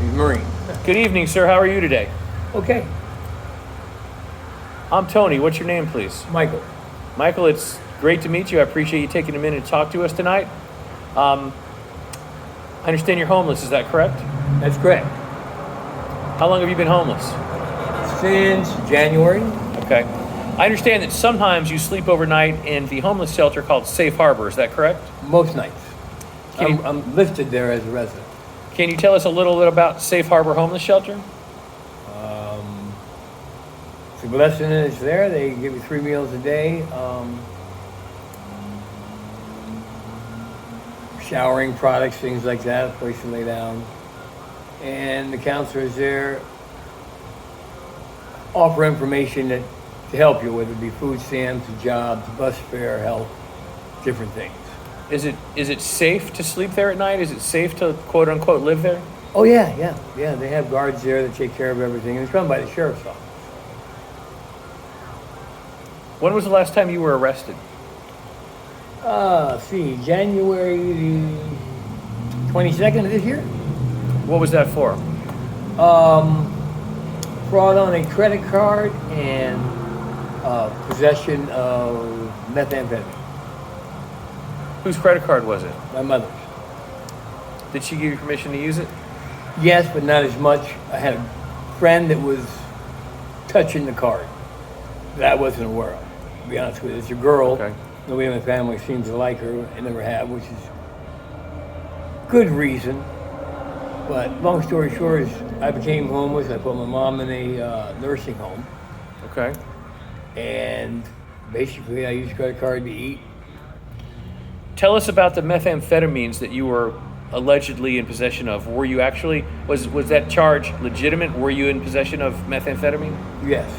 Marine. Good evening, sir. How are you today? Okay, I'm Tony. What's your name, please? Michael. Michael, it's great to meet you. I appreciate you taking a minute to talk to us tonight. I understand you're homeless. Is that correct? That's correct. How long have you been homeless? Since January. Okay. I understand that sometimes you sleep overnight in the homeless shelter called Safe Harbor. Is that correct? Most nights. Can you- I'm listed there as a resident. Can you tell us a little bit about Safe Harbor Homeless Shelter? The blessing is there. They give you 3 meals a day. Showering products, things like that, a place to lay down. And the counselors there offer information to help you, whether it be food stamps, jobs, bus fare, help, different things. Is it safe to sleep there at night? Is it safe to quote unquote live there? Oh yeah. They have guards there that take care of everything. And it's run by the sheriff's office. When was the last time you were arrested? January the 22nd of this year. What was that for? Fraud on a credit card and possession of methamphetamine. Whose credit card was it? My mother's. Did she give you permission to use it? Yes, but not as much. I had a friend that was touching the card that I wasn't aware of. To be honest with you, it's a girl. Okay. Nobody in my family seems to like her. I never have, which is good reason. But long story short is I became homeless. I put my mom in a nursing home. Okay. And basically I used credit card to eat. Tell us about the methamphetamines that you were allegedly in possession of. Were you actually, was that charge legitimate? Were you in possession of methamphetamine? Yes.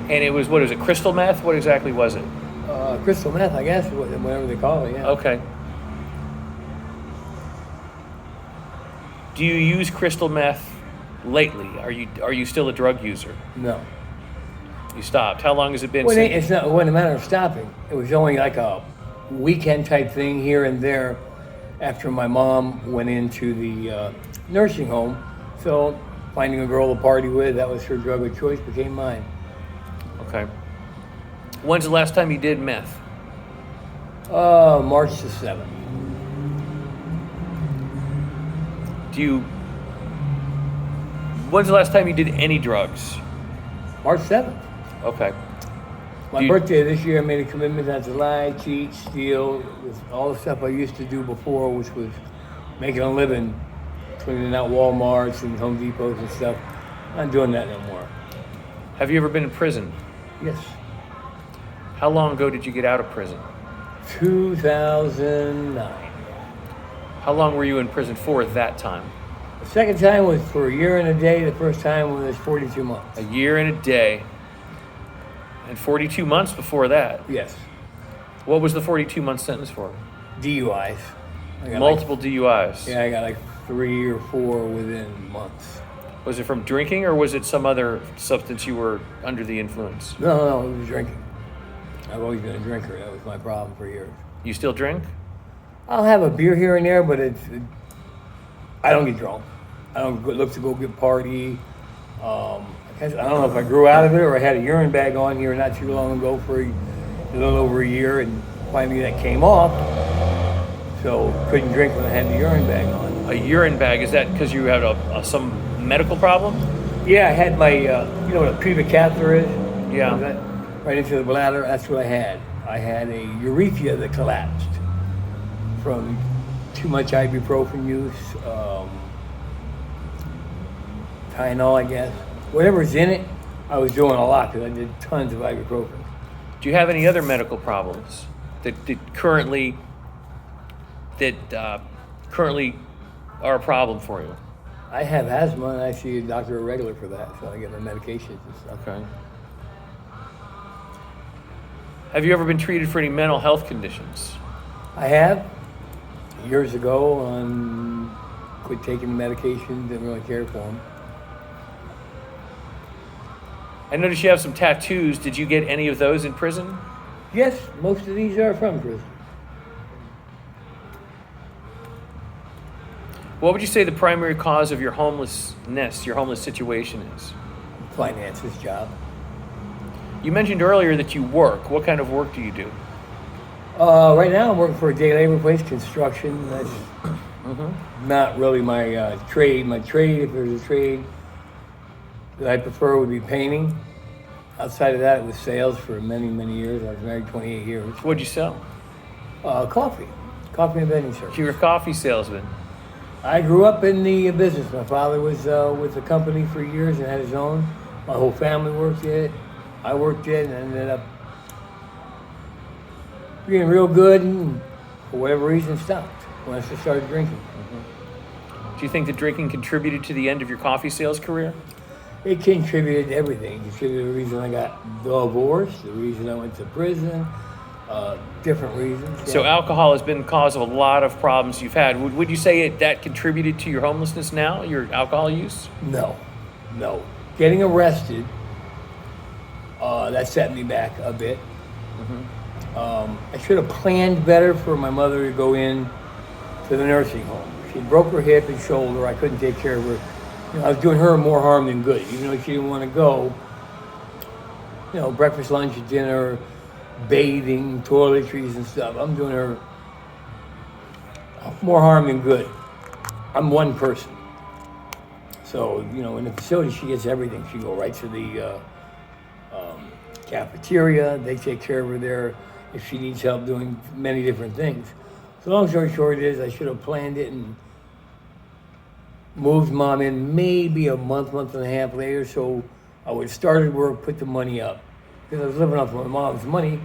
And it was, what is it, crystal meth? What exactly was it? Crystal meth, I guess, whatever they call it, yeah. Okay. Do you use crystal meth lately? Are you still a drug user? No. You stopped. How long has it been Well, since? it wasn't a matter of stopping. It was only like a weekend type thing here and there after my mom went into the nursing home. So finding a girl to party with, that was her drug of choice, became mine. Okay. When's the last time you did meth? March the 7th. When's the last time you did any drugs? March 7th. Okay. My birthday this year, I made a commitment not to lie, cheat, steal, with all the stuff I used to do before, which was making a living, cleaning out Walmarts and Home Depots and stuff. I'm not doing that no more. Have you ever been in prison? Yes. How long ago did you get out of prison? 2009. How long were you in prison for at that time? The second time was for a year and a day. The first time was 42 months. A year and a day. And 42 months before that. Yes. What was the 42-month sentence for? DUIs. I got Multiple DUIs. I got like 3 or 4 within months. Was it from drinking or was it some other substance you were under the influence? No, it was drinking. I've always been a drinker. That was my problem for years. You still drink? I'll have a beer here and there, but I don't get drunk. I don't look to go get party. I don't know if I grew out of it or I had a urine bag on here not too long ago for a little over a year, and finally that came off. So couldn't drink when I had the urine bag on. A urine bag, is that because you had some medical problem? Yeah, I had my, you know what a pubic catheter is? Yeah. Right into the bladder, that's what I had. I had a urethra that collapsed from too much ibuprofen use, Tylenol, I guess. Whatever's in it, I was doing a lot because I did tons of ibuprofen. Do you have any other medical problems that currently are a problem for you? I have asthma, and I see a doctor regular for that, so I get my medications and stuff. Okay. Have you ever been treated for any mental health conditions? I have. Years ago, quit taking medications, didn't really care for them. I noticed you have some tattoos. Did you get any of those in prison? Yes, most of these are from prison. What would you say the primary cause of your homelessness, your homeless situation is? Finances, job. You mentioned earlier that you work. What kind of work do you do? Right now I'm working for a day labor place, construction. That's not really my trade. My trade, if there's a trade that I prefer, would be painting. Outside of that, it was sales for many, many years. I was married 28 years. What'd you sell? Coffee and vending service. You're a coffee salesman. I grew up in the business. My father was with the company for years and had his own. My whole family worked it. I worked it and ended up being real good and for whatever reason stopped when I started drinking. Do you think that drinking contributed to the end of your coffee sales career? It contributed to everything. It contributed to the reason I got divorced, the reason I went to prison, different reasons. So alcohol has been the cause of a lot of problems you've had. Would you say that contributed to your homelessness now, your alcohol use? No. Getting arrested, that set me back a bit. I should have planned better for my mother to go in to the nursing home. She broke her hip and shoulder. I couldn't take care of her. I was doing her more harm than good, even though she didn't want to go. Breakfast, lunch, dinner, bathing, toiletries and stuff. I'm doing her more harm than good. I'm one person. So, in the facility, she gets everything. She go right to the cafeteria. They take care of her there if she needs help doing many different things. So long story short is I should have planned it and moved mom in maybe a month and a half later, so I would have started work, put the money up. Because I was living off my mom's money,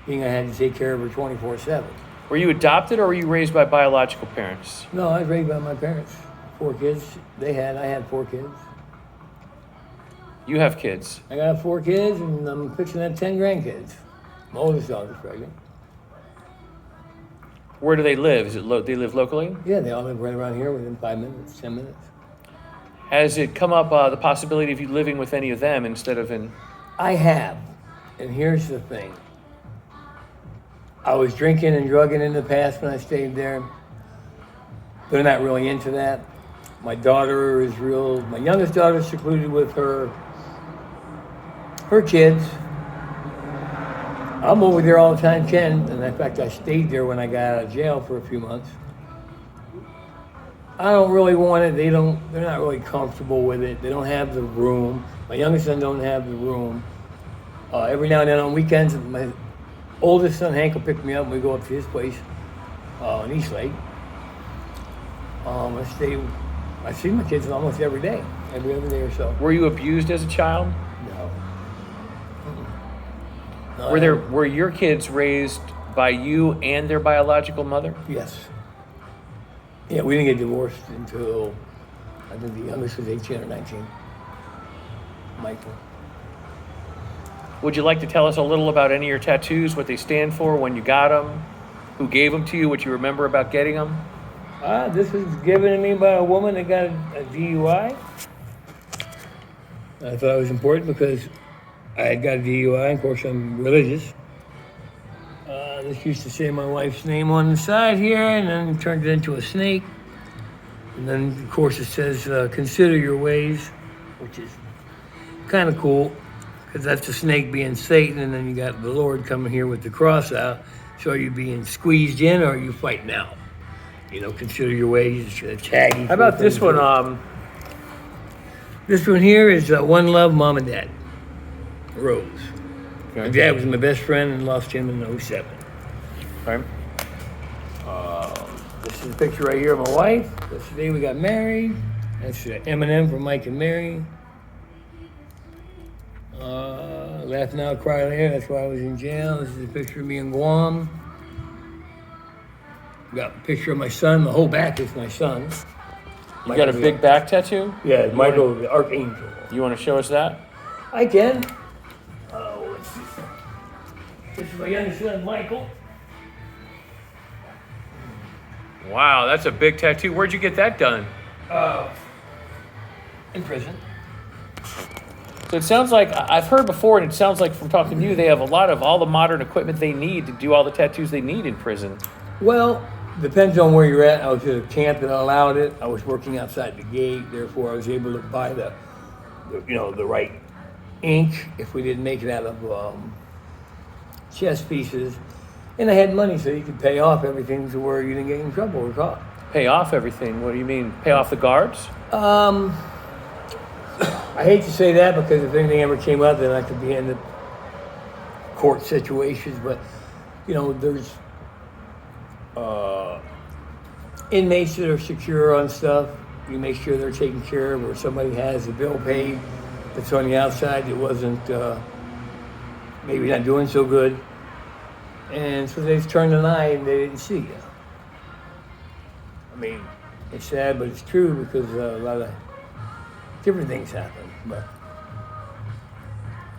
being I had to take care of her 24/7. Were you adopted or were you raised by biological parents? No, I was raised by my parents. 4 kids. I had 4 kids. You have kids. I got 4 kids, and I'm fixing to have 10 grandkids. My oldest daughter's pregnant. Where do they live? They live locally? Yeah, they all live right around here within 5 minutes, 10 minutes. Has it come up the possibility of you living with any of them instead of in... I have, and here's the thing. I was drinking and drugging in the past when I stayed there. They're not really into that. My youngest daughter is secluded with her kids. I'm over there all the time, Ken, and in fact, I stayed there when I got out of jail for a few months. I don't really want it. They're not really comfortable with it. They don't have the room. My youngest son don't have the room. Every now and then on weekends, my oldest son, Hank, will pick me up and we go up to his place in East Lake. I see my kids almost every day, every other day or so. Were you abused as a child? No. Were your kids raised by you and their biological mother? Yes. Yeah, we didn't get divorced until I think the youngest was 18 or 19. Michael. Would you like to tell us a little about any of your tattoos, what they stand for, when you got them, who gave them to you, what you remember about getting them? This was given to me by a woman that got a DUI. I thought it was important because I had got a DUI. Of course, I'm religious. This used to say my wife's name on the side here, and then it turned it into a snake. And then, of course, it says, consider your ways, which is kind of cool, because that's the snake being Satan, and then you got the Lord coming here with the cross out. So are you being squeezed in, or are you fighting out? Consider your ways, taggy. How about this one? This one here is One Love, Mom and Dad. Rose. Okay. My dad was my best friend and lost him in 2007. Okay. This is a picture right here of my wife. That's the day we got married. That's M&M for Mike and Mary. Laugh now, cry later. That's why I was in jail. This is a picture of me in Guam. Got a picture of my son. The whole back is my son. You got a big back tattoo? Yeah, Michael, the Archangel. You want to show us that? I can. Let's see. This is my youngest son, Michael. Wow, that's a big tattoo. Where'd you get that done? In prison. So it sounds like, I've heard before, and it sounds like from talking to you, they have a lot of all the modern equipment they need to do all the tattoos they need in prison. Well, Depends on where you're at. I was at a camp that allowed it. I was working outside the gate, therefore I was able to buy the right ink if we didn't make it out of chess pieces. And I had money so you could pay off everything to where you didn't get in trouble or caught. Pay off everything? What do you mean? Pay off the guards? I hate to say that because if anything ever came up, then I could be in the court situations. But, there's inmates that are secure on stuff. You make sure they're taken care of, or somebody has a bill paid that's on the outside that wasn't maybe not doing so good. And so they've turned an eye and they didn't see you. I mean, it's sad, but it's true because a lot of different things happen. But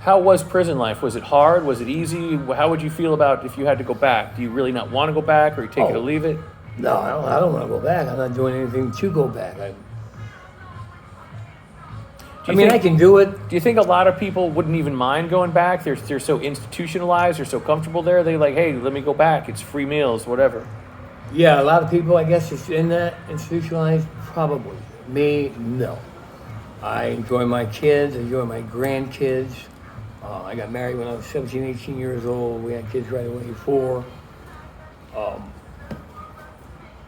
how was prison life? Was it hard? Was it easy? How would you feel about if you had to go back? Do you really not want to go back, or you take it or leave it? No, I don't want to go back. I'm not doing anything to go back. I can do it. Do you think a lot of people wouldn't even mind going back? They're so institutionalized, they're so comfortable there. They're like, hey, let me go back. It's free meals, whatever. Yeah, a lot of people, I guess, is in that institutionalized. Probably. Me, no. I enjoy my kids. I enjoy my grandkids. I got married when I was 17, 18 years old. We had kids right away, 4.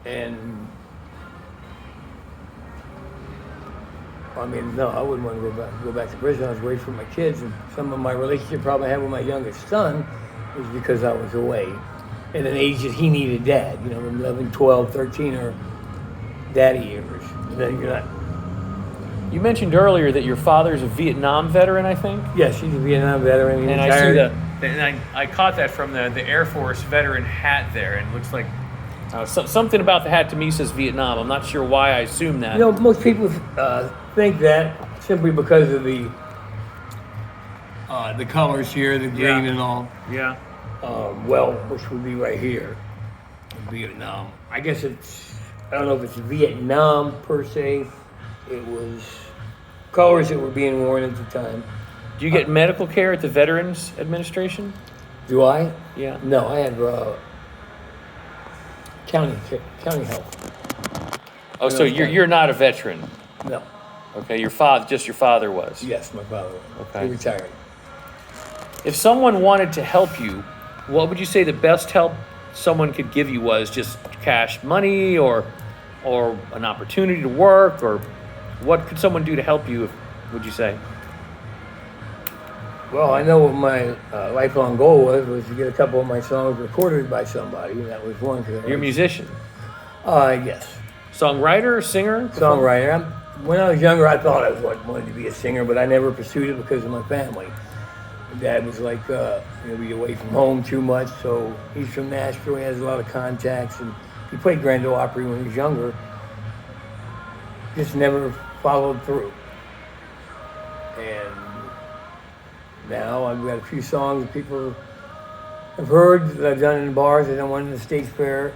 And no, I wouldn't want to go back to prison. I was away from my kids, and some of my relationship problem I had with my youngest son was because I was away at an age that he needed dad. 11, 12, 13 are daddy years. Then you're not. You mentioned earlier that your father's a Vietnam veteran, I think? Yes, he's a Vietnam veteran. And I see I caught that from the Air Force veteran hat there, and it looks like something about the hat to me says Vietnam. I'm not sure why I assume that. Most people think that simply because of the colors here, the green and all. Yeah. Which would be right here, Vietnam. I guess I don't know if it's Vietnam per se. It was colors that were being worn at the time. Do you get medical care at the Veterans Administration? Do I? Yeah. No, I have county health. Oh, so you're not a veteran? No. Okay, your father was? Yes, my father was. Okay. He retired. If someone wanted to help you, what would you say the best help someone could give you was? Just cash money or an opportunity to work, or what could someone do to help you, would you say? Well, I know what my lifelong goal was to get a couple of my songs recorded by somebody. That was one. You're a musician? Yes. Songwriter, singer? Songwriter. When I was younger, I thought I wanted to be a singer, but I never pursued it because of my family. My dad was like, be away from home too much, so he's from Nashville. He has a lot of contacts, and he played Grand Ole Opry when he was younger. Just never followed through. And now I've got a few songs that people have heard that I've done in bars. I done one in the State Fair.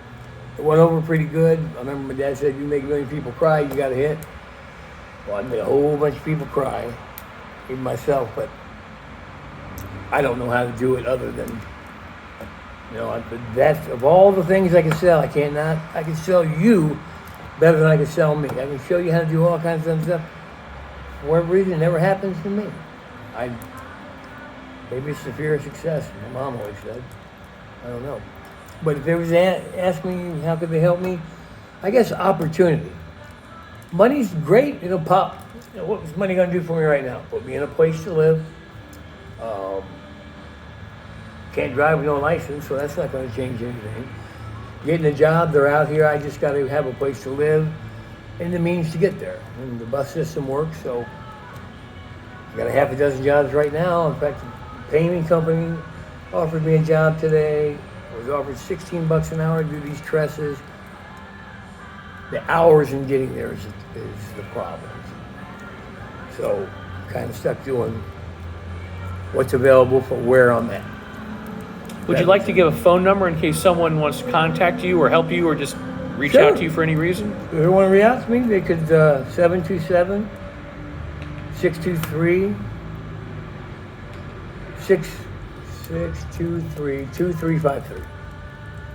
It went over pretty good. I remember my dad said, you make a million people cry, you got a hit. Well, I made a whole bunch of people cry, even myself, but I don't know how to do it other than, that's of all the things I can sell. I can sell you better than I can sell me. I can show you how to do all kinds of stuff. For whatever reason, it never happens to me. Maybe it's the fear of success. My mom always said. I don't know. But if they was ask me how could they help me, I guess opportunity. Money's great. Pop. What's money gonna do for me right now? Put me in a place to live. Can't drive with no license, so that's not going to change anything. Getting a job, they're out here. I just got to have a place to live and the means to get there. And the bus system works, so I got a half a dozen jobs right now. In fact, the painting company offered me a job today. I was offered $16 an hour to do these tresses. The hours in getting there is the problem. So, kind of stuck doing what's available for where I'm at. Would you like to give a phone number in case someone wants to contact you or help you or just reach out to you for any reason? If they want to reach out to me, they could 727 623 623 2353.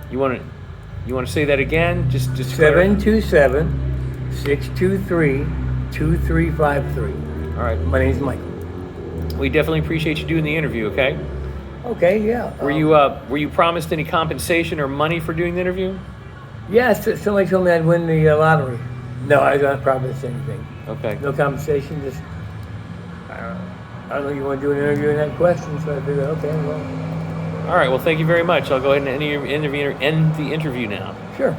You want to You want to say that again? Just clarify. 727-623-2353. All right. My name's Michael. We definitely appreciate you doing the interview. Okay. Okay, yeah. Were you promised any compensation or money for doing the interview? Yes, somebody told me I'd win the lottery. No, I don't promise anything. Okay. No compensation, just, I don't know, you want to do an interview and have questions, so I figured, okay, well, All right. Well, thank you very much. I'll go ahead and end the interview now. sure.